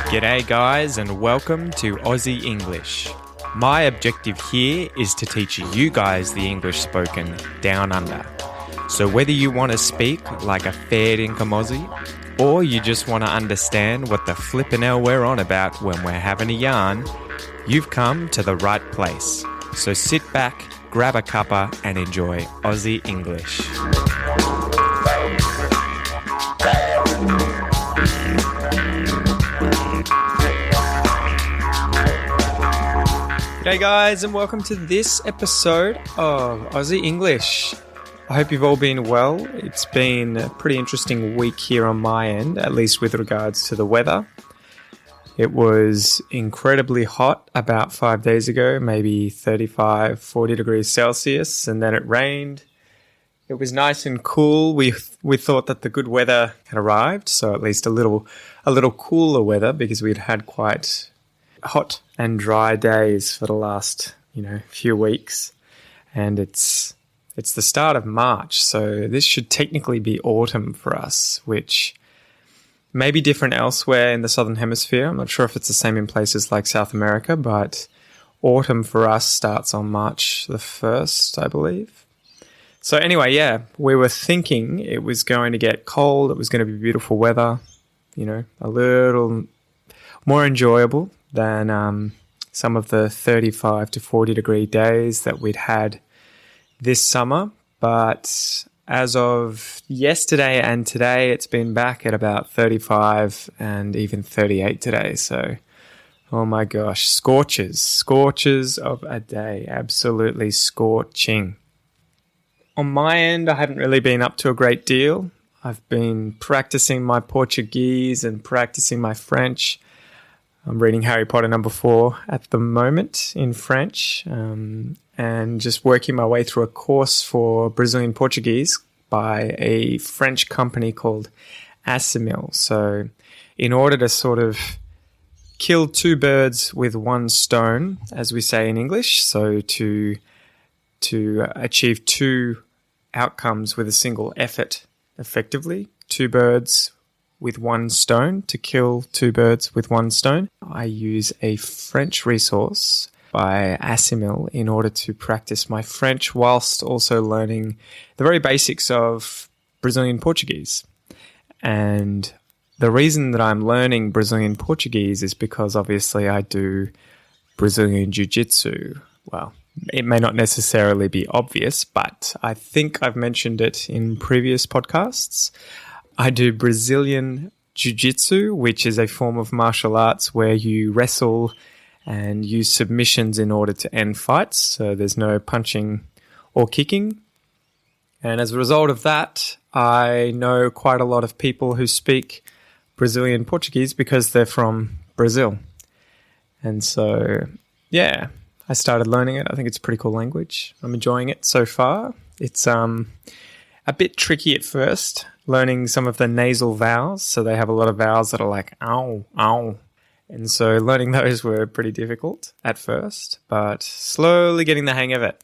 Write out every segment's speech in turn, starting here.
G'day guys and welcome to Aussie English. My objective here is to teach you guys the English spoken down under. So whether you want to speak like a fair income Aussie or you just want to understand what the flippin' hell we're on about when we're having a yarn, you've come to the right place. So sit back, grab a cuppa and enjoy Aussie English. G'day guys and welcome to this episode of Aussie English. I hope you've all been well. It's been a pretty interesting week here on my end, at least with regards to the weather. It was incredibly hot about 5 days ago, maybe 35, 40 degrees Celsius, and then it rained. It was nice and cool. We thought that the good weather had arrived, so at least a little cooler weather because we'd had quite hot and dry days for the last, few weeks. And it's the start of March, so this should technically be autumn for us, which may be different elsewhere in the Southern Hemisphere. I'm not sure if it's the same in places like South America, but autumn for us starts on March the 1st, I believe. So anyway, we were thinking it was going to get cold, it was going to be beautiful weather, a little more enjoyable than some of the 35 to 40 degree days that we'd had this summer. But as of yesterday and today, it's been back at about 35 and even 38 today. So, oh my gosh, scorches of a day, absolutely scorching. On my end, I haven't really been up to a great deal. I've been practicing my Portuguese and practicing my French. I'm reading Harry Potter number 4 at the moment in French, and just working my way through a course for Brazilian Portuguese by a French company called Ep012. So in order to sort of kill two birds with one stone, as we say in English, so to achieve two outcomes with a single effort effectively, two birds with one stone, to kill two birds with one stone, I use a French resource by Ep012 in order to practice my French whilst also learning the very basics of Brazilian Portuguese. And the reason that I'm learning Brazilian Portuguese is because obviously I do Brazilian Jiu-Jitsu. Well, it may not necessarily be obvious, but I think I've mentioned it in previous podcasts. I do Brazilian Jiu-Jitsu, which is a form of martial arts where you wrestle and use submissions in order to end fights. So there's no punching or kicking. And as a result of that, I know quite a lot of people who speak Brazilian Portuguese because they're from Brazil. And so, I started learning it. I think it's a pretty cool language. I'm enjoying it so far. It's a bit tricky at first, learning some of the nasal vowels. So they have a lot of vowels that are like ow, ow. And so learning those were pretty difficult at first, but slowly getting the hang of it.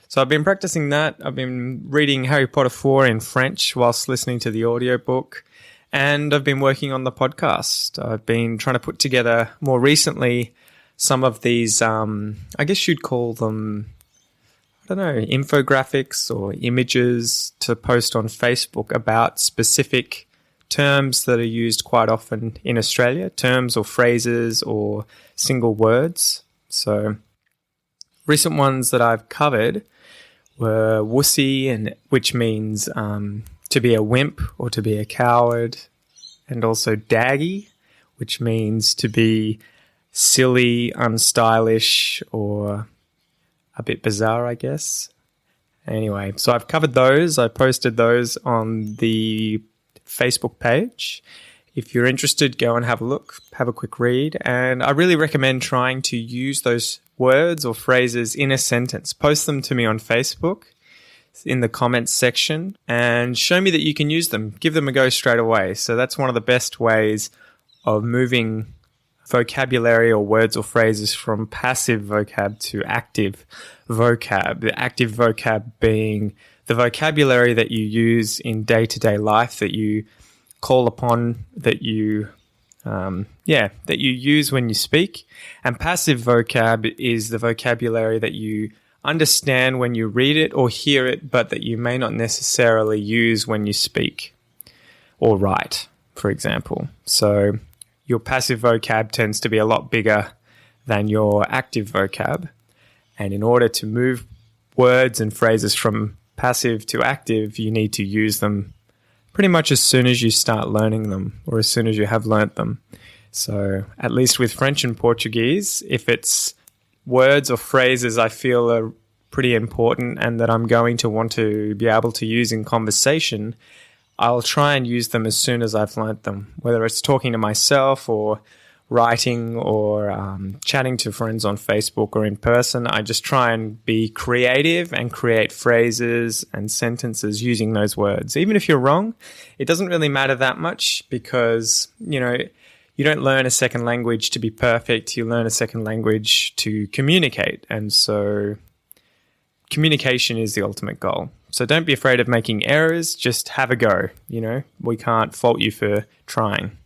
So I've been practicing that. I've been reading Harry Potter 4 in French whilst listening to the audiobook. And I've been working on the podcast. I've been trying to put together more recently some of these, I guess you'd call them, infographics or images to post on Facebook about specific terms that are used quite often in Australia, terms or phrases or single words. So recent ones that I've covered were wussy, which means to be a wimp or to be a coward, and also daggy, which means to be silly, unstylish, or a bit bizarre, I guess. Anyway, so I've covered those. I posted those on the Facebook page. If you're interested, go and have a look, have a quick read. And I really recommend trying to use those words or phrases in a sentence. Post them to me on Facebook in the comments section and show me that you can use them. Give them a go straight away. So that's one of the best ways of moving vocabulary or words or phrases from passive vocab to active vocab. The active vocab being the the vocabulary that you use in day-to-day life, that you call upon, that you use when you speak. And passive vocab is the vocabulary that you understand when you read it or hear it, but that you may not necessarily use when you speak or write, for example. So your passive vocab tends to be a lot bigger than your active vocab. And in order to move words and phrases from passive to active, you need to use them pretty much as soon as you start learning them or as soon as you have learnt them. So at least with French and Portuguese, if it's words or phrases I feel are pretty important and that I'm going to want to be able to use in conversation, I'll try and use them as soon as I've learnt them, whether it's talking to myself or writing or chatting to friends on Facebook or in person. I just try and be creative and create phrases and sentences using those words. Even if you're wrong, it doesn't really matter that much because, you don't learn a second language to be perfect. You learn a second language to communicate. And so communication is the ultimate goal. So don't be afraid of making errors. Just have a go. We can't fault you for trying.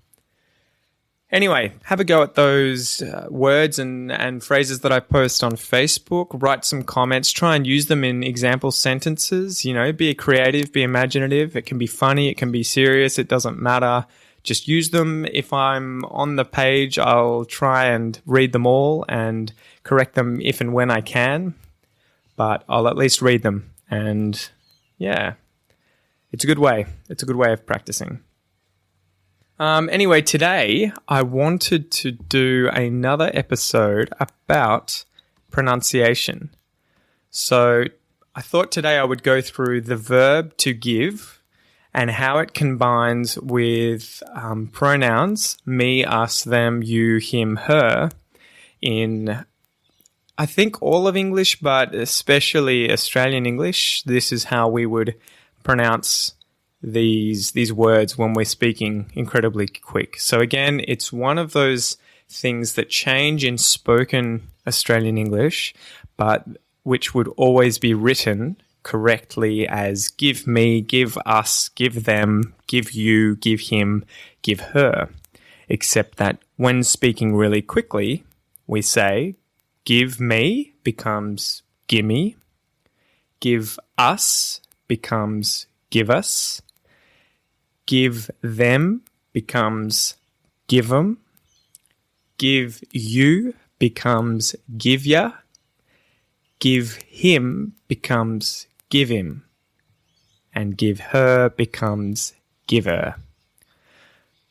Anyway, have a go at those words and phrases that I post on Facebook. Write some comments. Try and use them in example sentences. Be creative, be imaginative. It can be funny. It can be serious. It doesn't matter. Just use them. If I'm on the page, I'll try and read them all and correct them if and when I can. But I'll at least read them. And yeah, it's a good way. It's a good way of practicing. Anyway, today I wanted to do another episode about pronunciation. So I thought today I would go through the verb to give and how it combines with pronouns, me, us, them, you, him, her, in I think all of English, but especially Australian English. This is how we would pronounce these words when we're speaking incredibly quick. So again, it's one of those things that change in spoken Australian English, but which would always be written correctly as give me, give us, give them, give you, give him, give her. Except that when speaking really quickly, we say give me becomes gimme, give us becomes givus, give them becomes givem, give you becomes givya, give him becomes givim, and give her becomes giver.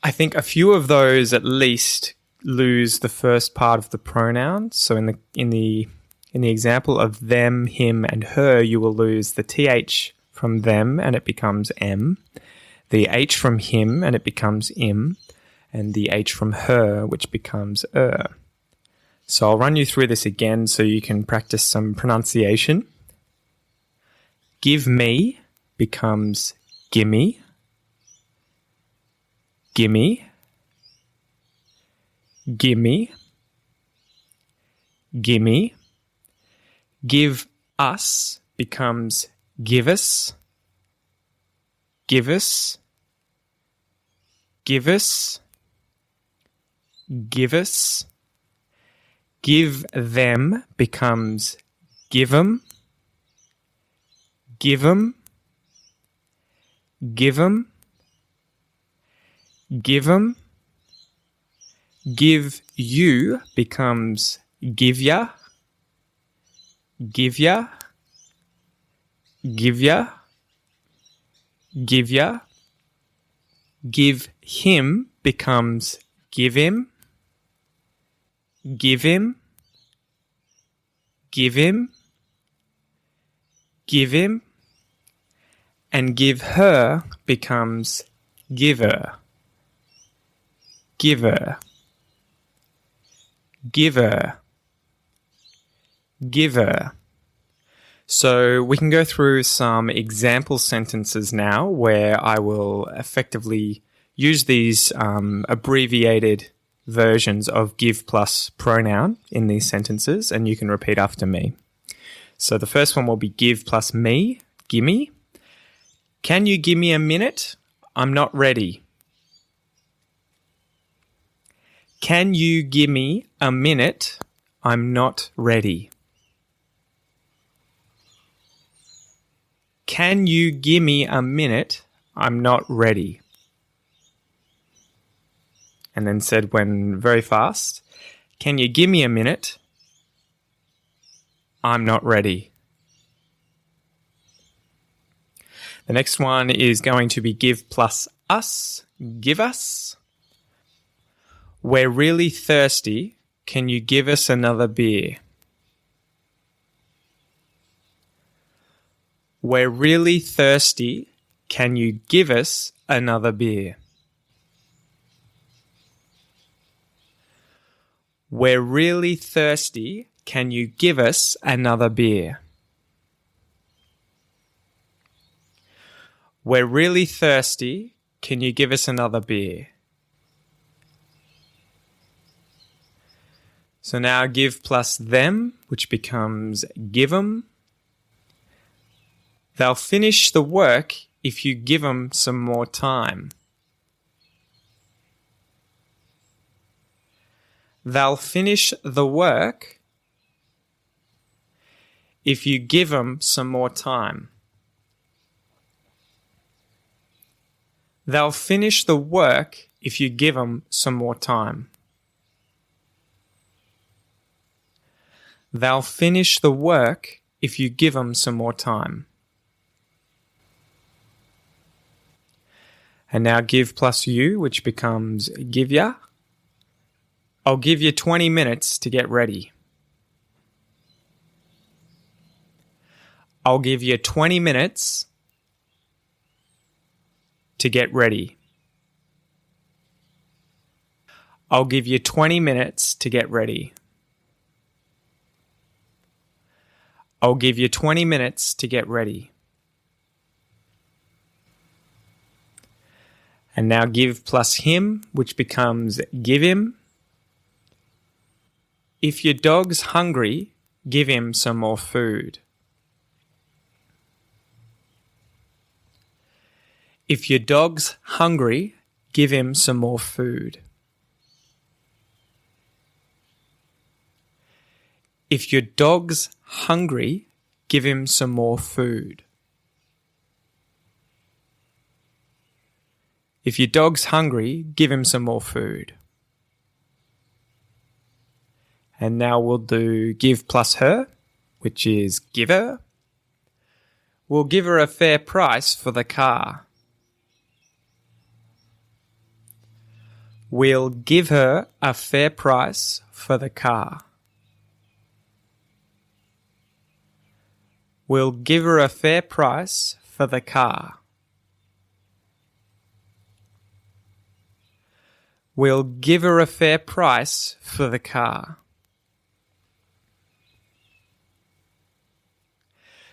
I think a few of those at least lose the first part of the pronoun. So in the example of them, him, and her, you will lose the th from them and it becomes m, the h from him and it becomes im, and the h from her, which becomes So I'll run you through this again so you can practice some pronunciation. Give me becomes gimme, gimme, gimme, gimme. Give us becomes givus, givus, givus, givus. Give them becomes givem, givem, givem, givem. Give you becomes givya, givya, givya, givya. Give him becomes givim, givim, givim, givim. And give her becomes giver, giver, giver, giver. So we can go through some example sentences now where I will effectively use these abbreviated versions of give plus pronoun in these sentences, and you can repeat after me. So the first one will be give plus me, gimme, Can you give me a minute? I'm not ready. Can you give me a minute? I'm not ready. Can you give me a minute? I'm not ready. And then said when very fast, can you give me a minute? I'm not ready. The next one is going to be give plus us, give us. We're really thirsty. Can you give us another beer? We're really thirsty. Can you give us another beer? We're really thirsty. Can you give us another beer? We're really thirsty. Can you give us another beer? So now give plus them, which becomes givem. They'll finish the work if you give them some more time. They'll finish the work if you give them some more time. They'll finish the work if you give them some more time. They'll finish the work if you give them some more time. And now give plus you, which becomes givya. I'll give you 20 minutes to get ready. I'll give you 20 minutes to get ready. I'll give you 20 minutes to get ready. I'll give you 20 minutes to get ready. And now give plus him, which becomes givim. If your dog's hungry, give him some more food. If your dog's hungry, give him some more food. If your dog's hungry, give him some more food. If your dog's hungry, give him some more food. And now we'll do give plus her, which is give her. We'll give her a fair price for the car. We'll give her a fair price for the car. We'll give her a fair price for the car. We'll give her a fair price for the car.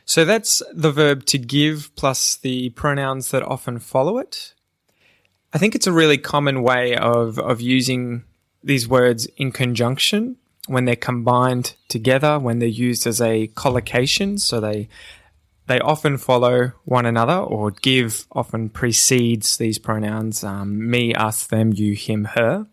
So that's the verb to give plus the pronouns that often follow it. I think it's a really common way of using these words in conjunction when they're combined together, when they're used as a collocation. So they often follow one another, or give often precedes these pronouns, me, us, them, you, him, her.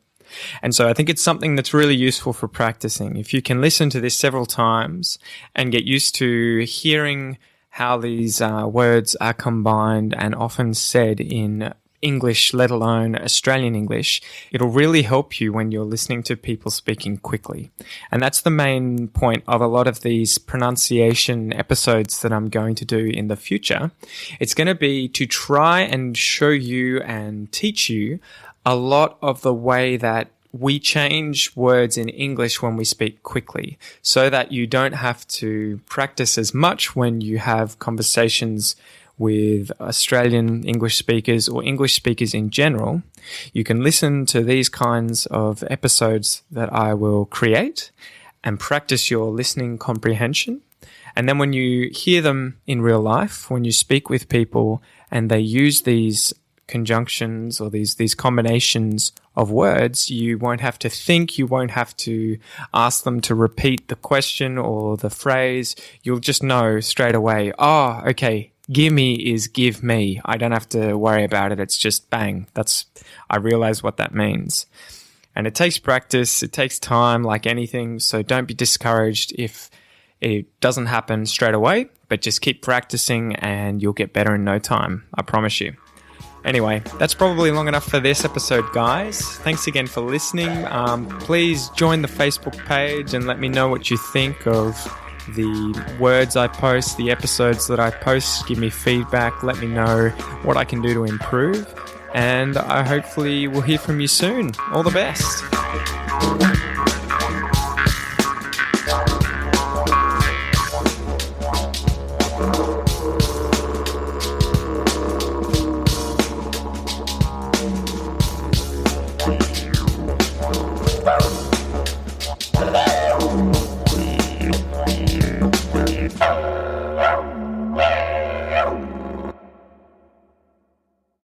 And so I think it's something that's really useful for practicing. If you can listen to this several times and get used to hearing how these words are combined and often said in English, let alone Australian English, it'll really help you when you're listening to people speaking quickly. And that's the main point of a lot of these pronunciation episodes that I'm going to do in the future. It's going to be to try and show you and teach you a lot of the way that we change words in English when we speak quickly, so that you don't have to practice as much when you have conversations with Australian English speakers or English speakers in general. You can listen to these kinds of episodes that I will create and practice your listening comprehension. And then when you hear them in real life, when you speak with people and they use these conjunctions or these combinations of words, you won't have to think, you won't have to ask them to repeat the question or the phrase. You'll just know straight away, oh, okay, gimme is give me. I don't have to worry about it. It's just bang. I realize what that means. And it takes practice. It takes time like anything. So don't be discouraged if it doesn't happen straight away, but just keep practicing and you'll get better in no time. I promise you. Anyway, that's probably long enough for this episode, guys. Thanks again for listening. Please join the Facebook page and let me know what you think of the words I post, the episodes that I post. Give me feedback. Let me know what I can do to improve. And I hopefully will hear from you soon. All the best.